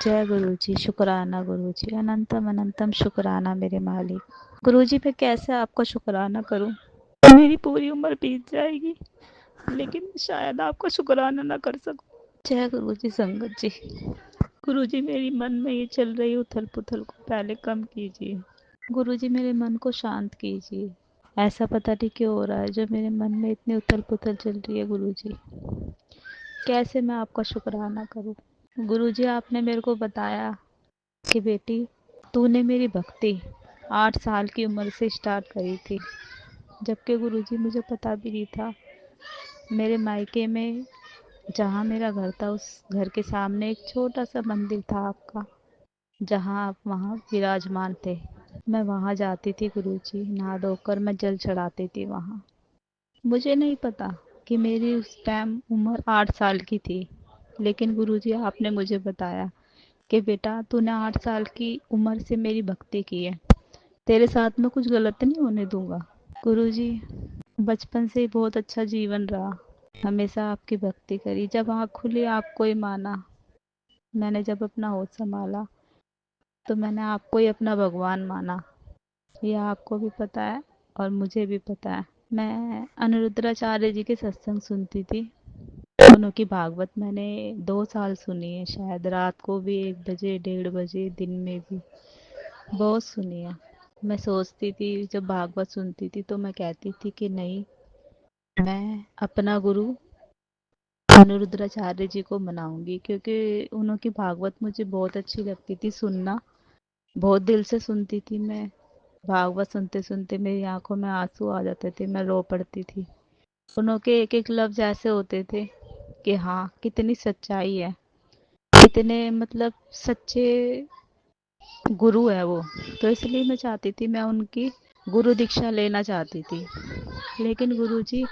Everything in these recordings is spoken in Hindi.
जय गुरु जी, शुक्राना गुरु जी, अनंतम अनंतम शुक्राना मेरे मालिक। गुरु जी, मैं कैसे आपका शुक्राना करूं? मेरी पूरी उम्र बीत जाएगी लेकिन शायद आपका शुक्राना ना कर सकूं। जय गुरु जी, संगत जी। गुरु जी, मेरी मन में ये चल रही उथल पुथल को पहले कम कीजिए। गुरु जी, मेरे मन को शांत कीजिए। ऐसा पता नहीं क्यों हो रहा है जो मेरे मन में इतनी उथल पुथल चल रही है। गुरु जी, कैसे मैं आपका शुक्राना करूं? गुरु जी, आपने मेरे को बताया कि बेटी, तूने मेरी भक्ति 8 साल की उम्र से स्टार्ट करी थी, जबकि गुरुजी मुझे पता भी नहीं था। मेरे मायके में जहाँ मेरा घर था, उस घर के सामने एक छोटा सा मंदिर था आपका, जहाँ आप वहाँ विराजमान थे। मैं वहाँ जाती थी गुरुजी, नहा धोकर मैं जल चढ़ाती थी वहाँ। मुझे नहीं पता कि मेरी उस टाइम उम्र 8 साल की थी, लेकिन गुरुजी आपने मुझे बताया कि बेटा, तूने 8 साल की उम्र से मेरी भक्ति की है, तेरे साथ में कुछ गलत नहीं होने दूंगा। गुरुजी, बचपन से ही बहुत अच्छा जीवन रहा, हमेशा आपकी भक्ति करी। जब आँख खुली आपको ही माना। मैंने जब अपना होश संभाला तो मैंने आपको ही अपना भगवान माना। ये आपको भी पता है और मुझे भी पता है। मैं अनिरुद्धाचार्य जी के सत्संग सुनती थी। उनकी भागवत मैंने 2 साल सुनी है, शायद रात को भी 1 बजे 1:30 बजे, दिन में भी बहुत सुनी है। मैं सोचती थी, जब भागवत सुनती थी तो मैं कहती थी कि नहीं, मैं अपना गुरु अनिरुद्धाचार्य जी को मनाऊंगी, क्योंकि उनकी भागवत मुझे बहुत अच्छी लगती थी सुनना। बहुत दिल से सुनती थी मैं। भागवत सुनते सुनते मेरी आंखों में आंसू आ जाते थे, मैं रो पड़ती थी। उनके एक एक लफ्ज ऐसे होते थे कि हाँ, कितनी सच्चाई है, कितने मतलब सच्चे गुरु है वो। तो इसलिए मैं चाहती थी, मैं उनकी गुरु दीक्षा लेना चाहती थी। लेकिन गुरुजी,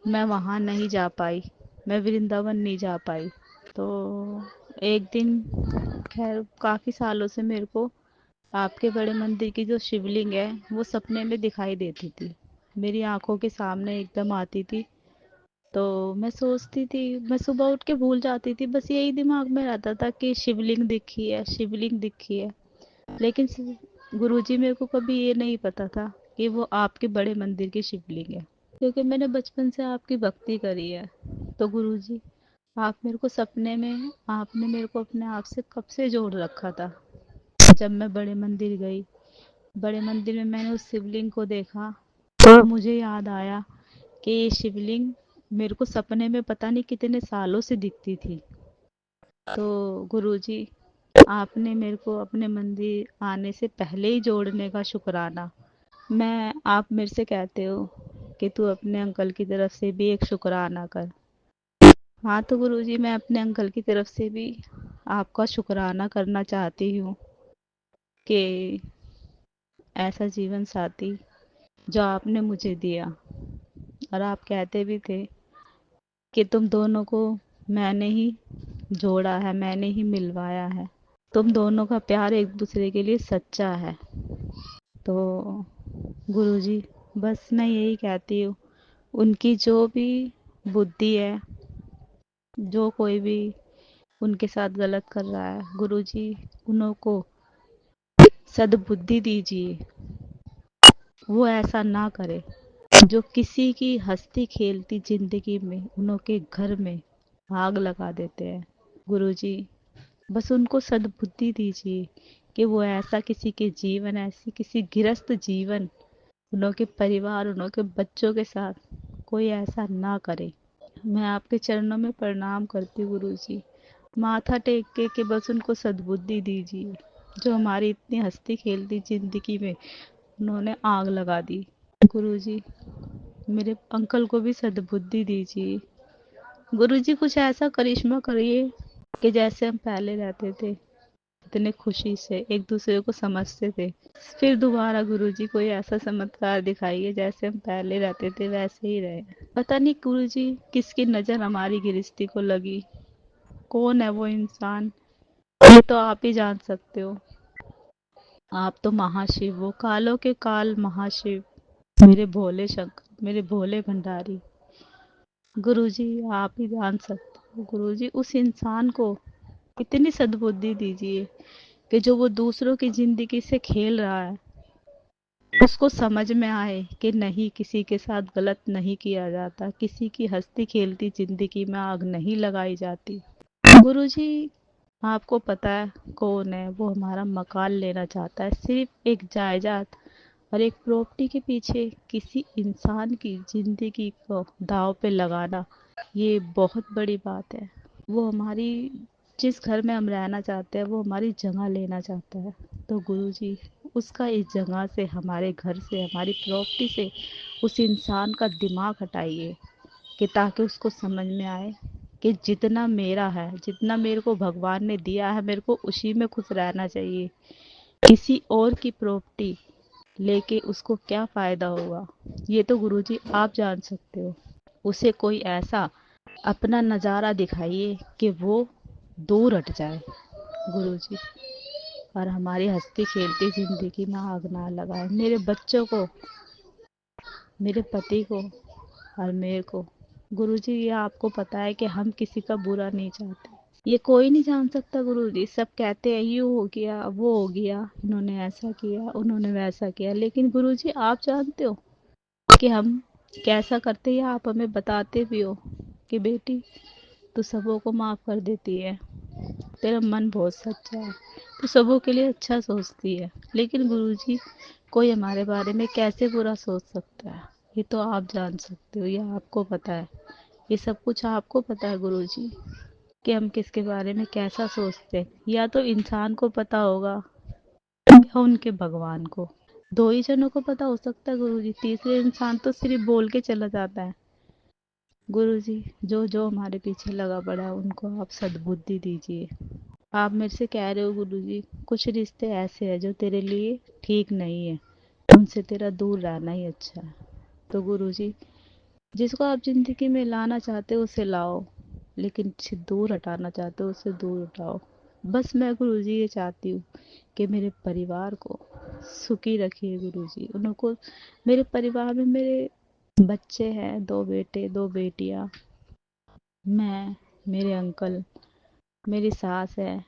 मैं वहाँ नहीं जा पाई, मैं वृंदावन नहीं जा पाई। तो एक दिन, खैर काफ़ी सालों से मेरे को आपके बड़े मंदिर की जो शिवलिंग है वो सपने में दिखाई देती थी, मेरी आंखों के सामने एकदम आती थी। तो मैं सोचती थी, मैं सुबह उठ के भूल जाती थी, बस यही दिमाग में रहता था कि शिवलिंग दिखी है, शिवलिंग दिखी है। लेकिन गुरुजी, मेरे को कभी ये नहीं पता था कि वो आपके बड़े मंदिर की शिवलिंग है, क्योंकि मैंने बचपन से आपकी भक्ति करी है। तो गुरुजी, आप मेरे को सपने में, आपने मेरे को अपने आप से कब से जोड़ रखा था। जब मैं बड़े मंदिर गई, बड़े मंदिर में मैंने उस शिवलिंग को देखा, तो मुझे याद आया कि ये शिवलिंग मेरे को सपने में पता नहीं कितने सालों से दिखती थी। तो गुरुजी, आपने मेरे को अपने मंदिर आने से पहले ही जोड़ने का शुक्राना। आप मेरे से कहते हो कि तू अपने अंकल की तरफ से भी एक शुक्राना कर। हाँ, तो गुरुजी, मैं अपने अंकल की तरफ से भी आपका शुक्राना करना चाहती हूँ कि ऐसा जीवन साथी जो आपने मुझे दिया। और आप कहते भी थे कि तुम दोनों को मैंने ही जोड़ा है, मैंने ही मिलवाया है, तुम दोनों का प्यार एक दूसरे के लिए सच्चा है। तो गुरुजी, बस मैं यही कहती हूँ, उनकी जो भी बुद्धि है, जो कोई भी उनके साथ गलत कर रहा है, गुरुजी उनको सद्बुद्धि दीजिए, वो ऐसा ना करे। जो किसी की हंसती खेलती जिंदगी में उनके घर में आग लगा देते हैं, गुरुजी बस उनको सद्बुद्धि दीजिए कि वो ऐसा किसी के जीवन, ऐसी किसी गृहस्थ जीवन, उनके परिवार, उनके बच्चों के साथ कोई ऐसा ना करे। मैं आपके चरणों में प्रणाम करती हूँ गुरुजी, माथा टेक के बस उनको सद्बुद्धि दीजिए, जो हमारी इतनी हंसती खेलती जिंदगी में उन्होंने आग लगा दी। गुरुजी, मेरे अंकल को भी सद्बुद्धि दीजिए। गुरुजी, कुछ ऐसा करिश्मा करिए कि जैसे हम पहले रहते थे, इतने खुशी से एक दूसरे को समझते थे। फिर दोबारा गुरुजी कोई ऐसा चमत्कार दिखाइए, जैसे हम पहले रहते थे वैसे ही रहे। पता नहीं गुरुजी किसकी नज़र हमारी गृहस्थी को लगी, कौन है वो इंसान, ये तो आप ही जान सकते हो। आप तो महाशिव हो, कालों के काल महाशिव, मेरे भोले शंकर, मेरे भोले भंडारी। गुरुजी, आप ही जान सकते हो। गुरुजी, उस इंसान को इतनी सद्बुद्धि दीजिए कि जो वो दूसरों की ज़िंदगी से खेल रहा है, उसको समझ में आए कि नहीं, किसी के साथ गलत नहीं किया जाता, किसी की हँसती-खेलती ज़िंदगी में आग नहीं लगाई जाती। गुरुजी, आपको पता है कौन है? वो हमारा मकान लेना चाहता है, सिर्फ़ एक जायदाद और एक प्रॉपर्टी के पीछे किसी इंसान की ज़िंदगी को दाँव पे लगाना, ये बहुत बड़ी बात है। वो हमारी जिस घर में हम रहना चाहते हैं, वो हमारी जगह लेना चाहता है। तो गुरुजी, उसका इस जगह से, हमारे घर से, हमारी प्रॉपर्टी से उस इंसान का दिमाग हटाइए कि ताकि उसको समझ में आए कि जितना मेरा है, जितना मेरे को भगवान ने दिया है, मेरे को उसी में खुश रहना चाहिए। किसी और की प्रॉपर्टी लेके उसको क्या फ़ायदा होगा, ये तो गुरुजी आप जान सकते हो। उसे कोई ऐसा अपना नज़ारा दिखाइए कि वो दूर हट जाए गुरुजी, और हमारी हंसती खेलती ज़िंदगी में आग ना लगाए। मेरे बच्चों को, मेरे पति को और मेरे को। गुरुजी, ये आपको पता है कि हम किसी का बुरा नहीं चाहते। ये कोई नहीं जान सकता गुरुजी। सब कहते हैं ये हो गया, वो हो गया, इन्होंने ऐसा किया, उन्होंने वैसा किया, लेकिन गुरुजी आप जानते हो कि हम कैसा करते हैं। आप हमें बताते भी हो कि बेटी, तू सबों को माफ़ कर देती है, तेरा मन बहुत सच्चा है, तू सबों के लिए अच्छा सोचती है। लेकिन गुरुजी, कोई हमारे बारे में कैसे बुरा सोच सकता है, ये तो आप जान सकते हो, ये आपको पता है। ये सब कुछ आपको पता है गुरुजी, कि हम किसके बारे में कैसा सोचते हैं। या तो इंसान को पता होगा या उनके भगवान को। दो ही जनों को पता हो सकता है गुरुजी, तीसरे इंसान तो सिर्फ बोल के चला जाता है। गुरुजी, जो जो हमारे पीछे लगा पड़ा है, उनको आप सद्बुद्धि दीजिए। आप मेरे से कह रहे हो गुरुजी, कुछ रिश्ते ऐसे हैं जो तेरे लिए ठीक नहीं है, उनसे तेरा दूर रहना ही अच्छा है। तो गुरुजी, जिसको आप ज़िंदगी में लाना चाहते हो उसे लाओ, लेकिन जिसे दूर हटाना चाहते हो उसे दूर हटाओ। बस मैं गुरुजी ये चाहती हूँ कि मेरे परिवार को सुखी रखिए गुरुजी। उनको, मेरे परिवार में मेरे बच्चे हैं, 2 बेटे, 2 बेटियाँ, मैं, मेरे अंकल, मेरी सास है।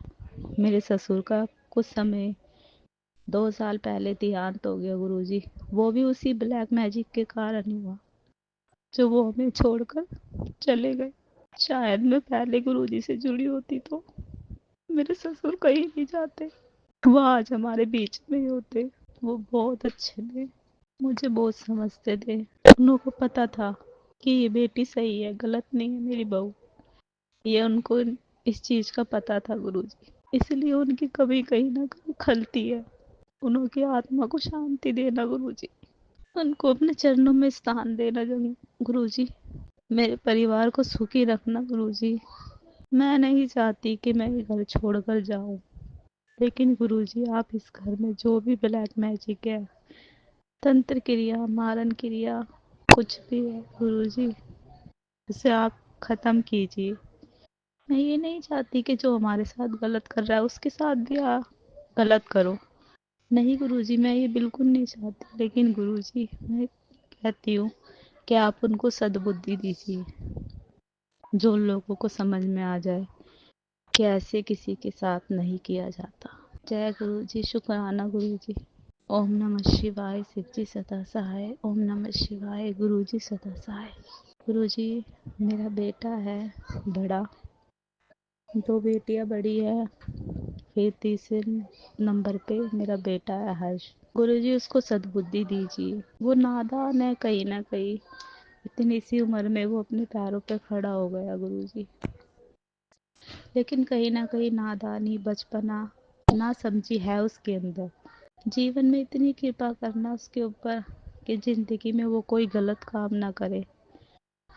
मेरे ससुर का कुछ समय 2 साल पहले देहांत हो गया गुरुजी। वो भी उसी ब्लैक मैजिक के कारण हुआ, जो वो हमें छोड़कर चले गए। शायद मैं पहले गुरुजी से जुड़ी होती तो मेरे ससुर कहीं नहीं जाते, वो आज हमारे बीच में ही होते। वो बहुत अच्छे थे, मुझे बहुत समझते थे। उनको पता था कि ये बेटी सही है, गलत नहीं है मेरी बहू। ये उनको इस चीज़ का पता था गुरुजी, इसलिए उनकी कभी कहीं ना कहीं खलती है। उनकी आत्मा को शांति देना गुरुजी, उनको अपने चरणों में स्थान देना गुरुजी, मेरे परिवार को सुखी रखना गुरुजी। मैं नहीं चाहती कि मैं ये घर छोड़कर जाऊं, लेकिन गुरुजी आप इस घर में जो भी ब्लैक मैजिक है, तंत्र क्रिया, मारन क्रिया, कुछ भी है गुरुजी, उसे आप खत्म कीजिए। मैं ये नहीं चाहती कि जो हमारे साथ गलत कर रहा है उसके साथ भी गलत करो। नहीं गुरुजी, मैं ये बिल्कुल नहीं चाहती, लेकिन गुरुजी मैं कहती हूँ कि आप उनको सद्बुद्धि दीजिए, जो लोगों को समझ में आ जाए कि ऐसे किसी के साथ नहीं किया जाता। जय गुरु जी, शुक्राना गुरु जी। ओम नमः शिवाय, शिव जी सदा सहाय। ओम नमः शिवाय, गुरु जी सदा सहाय। गुरु जी, मेरा बेटा है बड़ा, 2 बेटियां बड़ी है, फिर तीसरे नंबर पे मेरा बेटा है हर्ष। गुरु जी उसको सद्बुद्धि दीजिए, वो नादान है कहीं ना कहीं, इतनी सी उम्र में वो अपने पैरों पे खड़ा हो गया गुरु जी, लेकिन कहीं ना कहीं नादानी, बचपना, ना समझी है उसके अंदर। जीवन में इतनी कृपा करना उसके ऊपर कि ज़िंदगी में वो कोई गलत काम ना करे,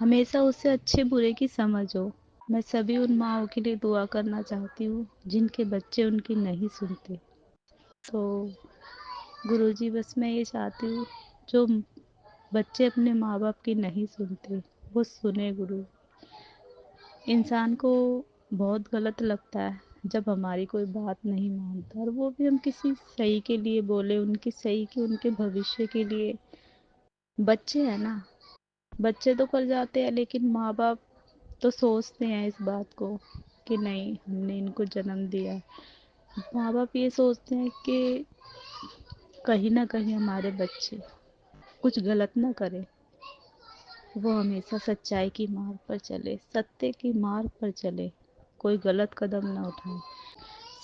हमेशा उससे अच्छे बुरे की समझ हो। मैं सभी उन माँओं के लिए दुआ करना चाहती हूँ जिनके बच्चे उनकी नहीं सुनते। तो गुरुजी, बस मैं ये चाहती हूँ, जो बच्चे अपने माँ बाप की नहीं सुनते वो सुने गुरु। इंसान को बहुत गलत लगता है जब हमारी कोई बात नहीं मानता, और वो भी हम किसी सही के लिए बोले, उनकी सही के, उनके भविष्य के लिए। बच्चे हैं ना, बच्चे तो कर जाते हैं, लेकिन माँ बाप तो सोचते हैं इस बात को। कि नहीं, हमने इनको जन्म दिया है। माँ बाप ये सोचते हैं कि कहीं ना कहीं हमारे बच्चे कुछ गलत ना करें, वो हमेशा सच्चाई की मार्ग पर चले, सत्य की मार्ग पर चले, कोई गलत कदम ना उठाए।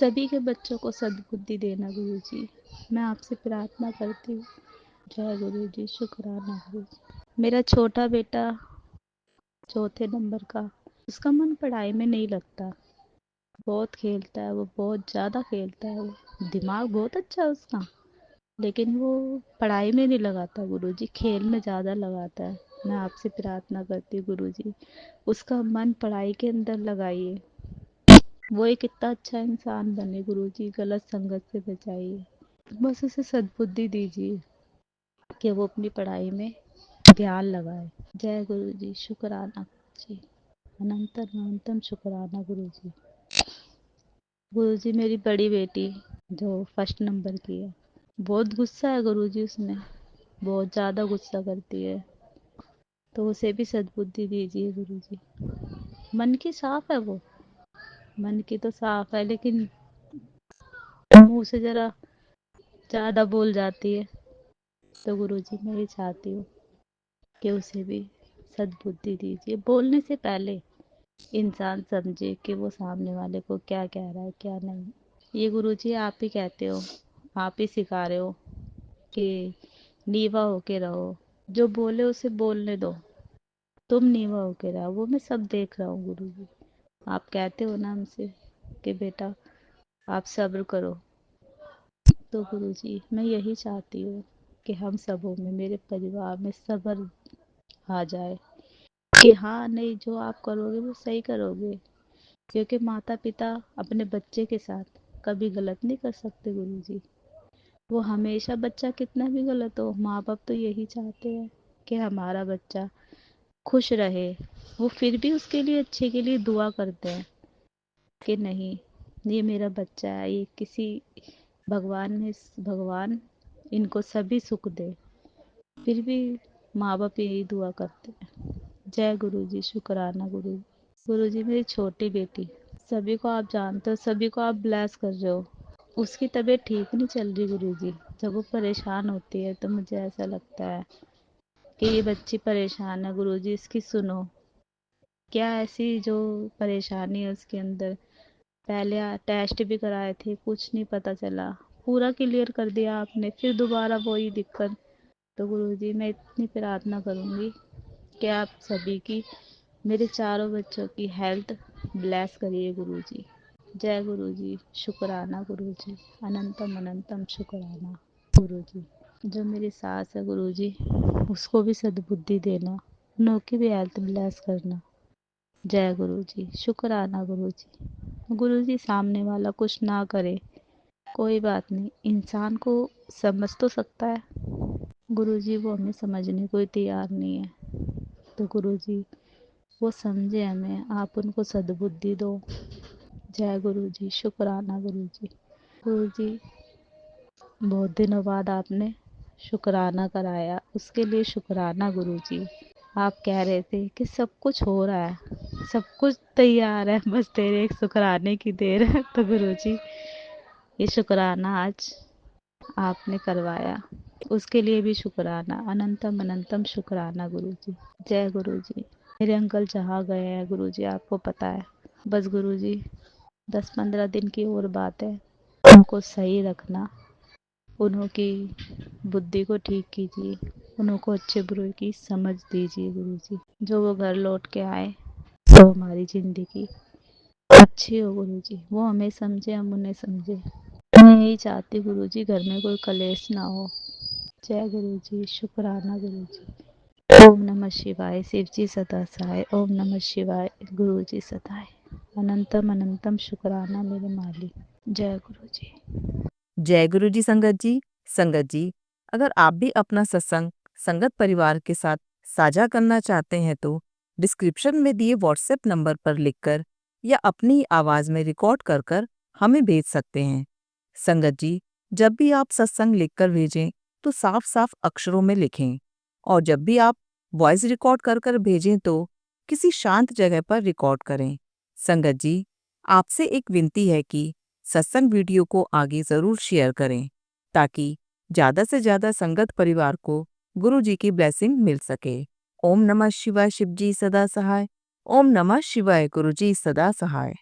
सभी के बच्चों को सद्बुद्धि देना गुरु जी, मैं आपसे प्रार्थना करती हूँ। जय गुरु जी, शुक्राना गुरु जी। मेरा छोटा बेटा चौथे नंबर का, उसका मन पढ़ाई में नहीं लगता। बहुत खेलता है वो, बहुत ज़्यादा खेलता है वो, दिमाग बहुत अच्छा है उसका, लेकिन वो पढ़ाई में नहीं लगाता गुरुजी, खेल में ज़्यादा लगाता है। मैं आपसे प्रार्थना करती हूँ गुरुजी, उसका मन पढ़ाई के अंदर लगाइए, वो एक इतना अच्छा इंसान बने गुरुजी, गलत संगत से बचाइए। बस उसे सद्बुद्धि दीजिए कि वो अपनी पढ़ाई में ध्यान लगाए। जय गुरुजी, शुक्राना जी, अनंतम अनंतम शुक्राना गुरुजी। गुरुजी मेरी बड़ी बेटी जो फर्स्ट नंबर की है, बहुत गुस्सा है गुरुजी उसमें, बहुत ज़्यादा गुस्सा करती है, तो उसे भी सद्बुद्धि दीजिए गुरुजी। मन की साफ है वो, मन की तो साफ है, लेकिन मुंह से जरा ज़्यादा बोल जाती है। तो गुरुजी मैं ये चाहती हूँ कि उसे भी सद्बुद्धि दीजिए, बोलने से पहले इंसान समझे कि वो सामने वाले को क्या कह रहा है क्या नहीं। ये गुरुजी आप ही कहते हो, आप ही सिखा रहे हो कि नीवा होके रहो, जो बोले उसे बोलने दो, तुम नीवा होके रहो, वो मैं सब देख रहा हूँ गुरुजी। आप कहते हो ना हमसे कि बेटा आप सब्र करो, तो गुरुजी मैं यही चाहती हूँ कि हम सबों में, मेरे परिवार में सब्र आ जाए कि हाँ नहीं, जो आप करोगे वो सही करोगे, क्योंकि माता पिता अपने बच्चे के साथ कभी गलत नहीं कर सकते गुरुजी। वो हमेशा, बच्चा कितना भी गलत हो, माँ बाप तो यही चाहते हैं कि हमारा बच्चा खुश रहे, वो फिर भी उसके लिए अच्छे के लिए दुआ करते हैं कि नहीं, ये मेरा बच्चा है, ये किसी भगवान इनको सभी सुख दे, फिर भी माँ बाप यही दुआ करते हैं। जय गुरु जी, शुक्राना गुरु। गुरु जी मेरी छोटी बेटी, सभी को आप जानते हो, सभी को आप ब्लेस कर रहे हो, उसकी तबीयत ठीक नहीं चल रही गुरु जी। जब वो परेशान होती है तो मुझे ऐसा लगता है कि ये बच्ची परेशान है गुरु जी, इसकी सुनो, क्या ऐसी जो परेशानी है उसके अंदर। पहले टेस्ट भी कराए थे, कुछ नहीं पता चला, पूरा क्लियर कर दिया आपने, फिर दोबारा वही दिक्कत। तो गुरुजी मैं इतनी प्रार्थना करूँगी कि आप सभी की, मेरे चारों बच्चों की हेल्थ ब्लेस करिए गुरुजी। जय गुरुजी, शुक्राना गुरुजी, अनंतम अनंतम शुक्राना गुरुजी। जो मेरी सास है गुरुजी, उसको भी सद्बुद्धि देना, उनकी की भी हेल्थ ब्लेस करना। जय गुरुजी, शुक्राना गुरुजी। गुरुजी सामने वाला कुछ ना करे, कोई बात नहीं, इंसान को समझ तो सकता है, गुरुजी वो हमें समझने को ही तैयार नहीं है। तो गुरुजी वो समझे हमें, आप उनको सद्बुद्धि दो। जय गुरुजी, शुक्राना गुरुजी। गुरुजी बहुत दिनों बाद आपने शुक्राना कराया, उसके लिए शुक्राना गुरुजी। आप कह रहे थे कि सब कुछ हो रहा है, सब कुछ तैयार है, बस तेरे एक शुक्राने की देर है। तो गुरुजी ये शुक्राना आज आपने करवाया, उसके लिए भी शुक्राना, अनंतम अनंतम शुक्राना गुरुजी। जय गुरुजी। मेरे अंकल जहाँ गए हैं गुरुजी आपको पता है, बस गुरुजी 10-15 दिन की और बात है, उनको सही रखना, उनकी बुद्धि को ठीक कीजिए, उनको अच्छे बुरे की समझ दीजिए गुरुजी। जो वो घर लौट के आए तो हमारी ज़िंदगी अच्छी हो गुरुजी, वो हमें समझे, हम उन्हें समझे। मैं यही चाहती गुरुजी, घर में कोई कलेश ना हो। जय गुरुजी, शुक्राना गुरुजी। ओम नमः शिवाय, शिव जी सदा सहाय, ओम नमः शिवाय, गुरु जी सदाय, अनंतम अनंतम शुक्राना मेरे मालिक। जय गुरु जी। जय गुरु जी। संगत जी, अगर आप भी अपना सत्संग संगत परिवार के साथ साझा करना चाहते हैं तो डिस्क्रिप्शन में दिए व्हाट्सएप नंबर पर लिखकर या अपनी आवाज में रिकॉर्ड कर कर हमें भेज सकते हैं। संगत जी, जब भी आप सत्संग लिखकर भेजें तो साफ साफ अक्षरों में लिखें, और जब भी आप वॉइस रिकॉर्ड कर कर भेजें तो किसी शांत जगह पर रिकॉर्ड करें। संगत जी, आपसे एक विनती है कि सत्संग वीडियो को आगे ज़रूर शेयर करें ताकि ज़्यादा से ज़्यादा संगत परिवार को गुरु जी की ब्लेसिंग मिल सके। ओम नमः शिवाय, शिव जी सदा सहाय। ओम नमः शिवाय, गुरु जी सदा सहाय।